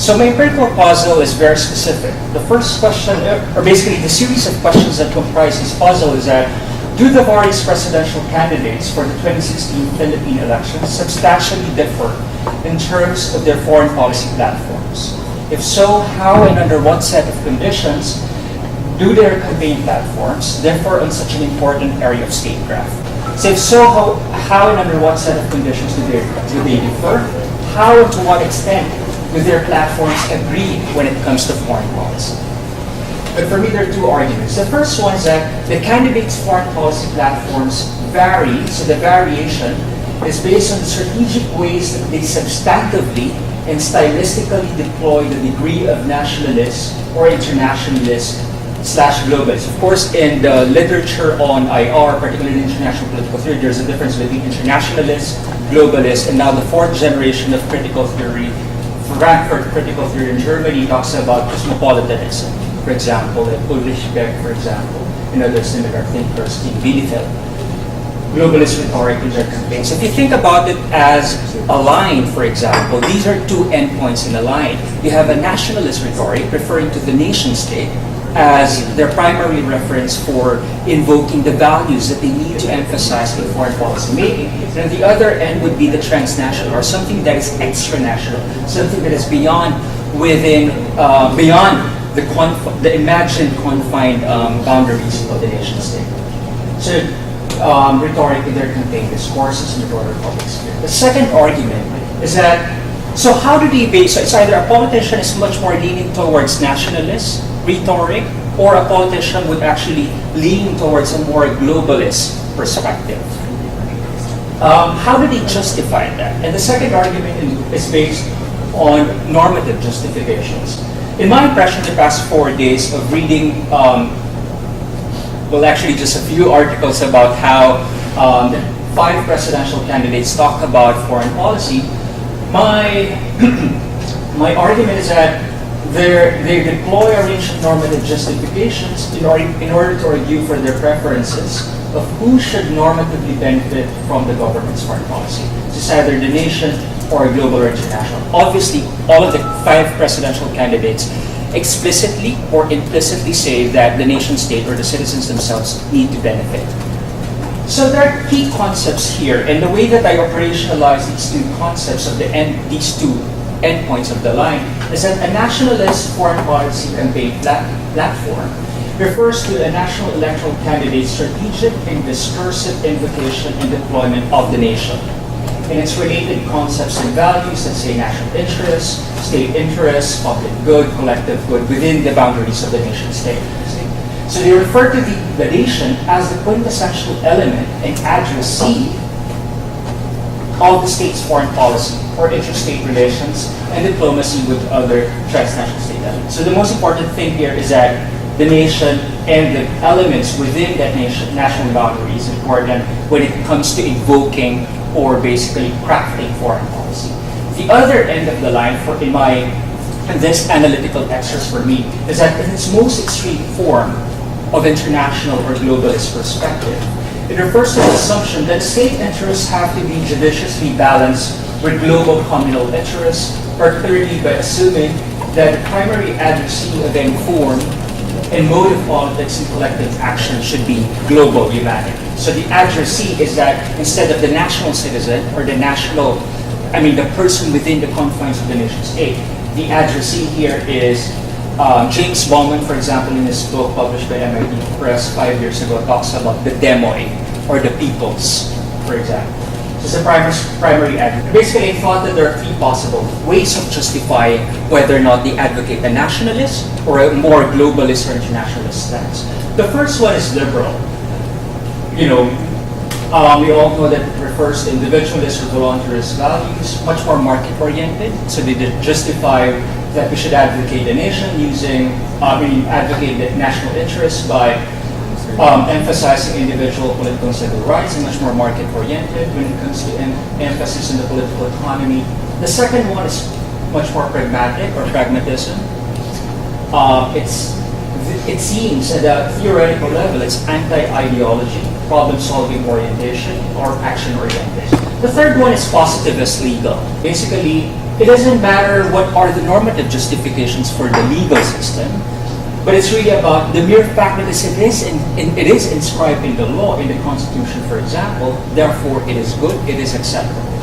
So my empirical puzzle is very specific. The first question, or basically the series of questions that comprise this puzzle is that, do the various presidential candidates for the 2016 Philippine elections substantially differ in terms of their foreign policy platforms? If so, how and under what set of conditions do their campaign platforms differ on such an important area of statecraft? So if so, how and under what set of conditions do they differ? How and to what extent do their platforms agree when it comes to foreign policy? But for me, there are two arguments. The first one is that the candidates' foreign policy platforms vary, so the variation is based on the strategic ways that they substantively and stylistically deploy the degree of nationalist or internationalist / globalist. Of course, in the literature on IR, particularly international political theory, there's a difference between internationalist, globalist, and now the fourth generation of critical theory. Frankfurt critical theory in Germany talks about cosmopolitanism, for example, and Ulrich Beck, for example, and other similar thinkers in Bielefeld. Globalist rhetoric in their campaigns. If you think about it as a line, for example, these are two endpoints in a line. You have a nationalist rhetoric referring to the nation state as their primary reference for invoking the values that they need to emphasize in foreign policy making. And the other end would be the transnational, or something that is extra-national, something that is beyond the imagined confined boundaries of the nation state. So rhetoric in their campaign discourses and the broader public sphere. The second argument is that, so how do they base, so it's either a politician is much more leaning towards nationalist rhetoric, or a politician would actually lean towards a more globalist perspective. How do they justify that? And the second argument is based on normative justifications. In my impression, the past 4 days of reading, well, actually just a few articles about how the 5 presidential candidates talk about foreign policy, my argument is that they deploy a range of normative justifications in order to argue for their preferences of who should normatively benefit from the government's foreign policy. It's either the nation or global or international. Obviously, all of the 5 presidential candidates explicitly or implicitly say that the nation state or the citizens themselves need to benefit. So there are key concepts here, and the way that I operationalize these two concepts of these two endpoints of the line is that a nationalist foreign policy campaign platform refers to a national electoral candidate's strategic and discursive invocation and deployment of the nation and its related concepts and values that say national interest, state interest, public good, collective good within the boundaries of the nation state. So they refer to the nation as the quintessential element and addressee of the state's foreign policy or interstate relations and diplomacy with other transnational state elements. So the most important thing here is that the nation and the elements within that nation, national boundary is important when it comes to invoking or basically crafting foreign policy. The other end of the line in this analytical exercise for me is that in its most extreme form of international or globalist perspective, it refers to the assumption that state interests have to be judiciously balanced with global communal interests, particularly by assuming that the primary addressee of any form and mode of politics and collective action should be global humanity. So the addressee is that instead of the national citizen or the person within the confines of the nation state, the addressee here is James Bowman, for example, in his book published by MIT Press 5 years ago, talks about the demoi, or the peoples, for example. So it's a primary advocate. Basically, I thought that there are 3 possible ways of justifying whether or not they advocate a nationalist or a more globalist or internationalist stance. The first one is liberal. We all know that it refers to individualist or voluntarist values, much more market-oriented. So they justify that we should advocate the nation advocate the national interest by emphasizing individual political and civil rights and much more market-oriented when it comes to emphasis on the political economy. The second one is much more pragmatic or pragmatism. It seems at a theoretical level it's anti-ideology, problem-solving orientation, or action-oriented. The third one is positivist legal. Basically, it doesn't matter what are the normative justifications for the legal system, but it's really about the mere fact that it is inscribed in the law, in the Constitution, for example, therefore it is good, it is acceptable.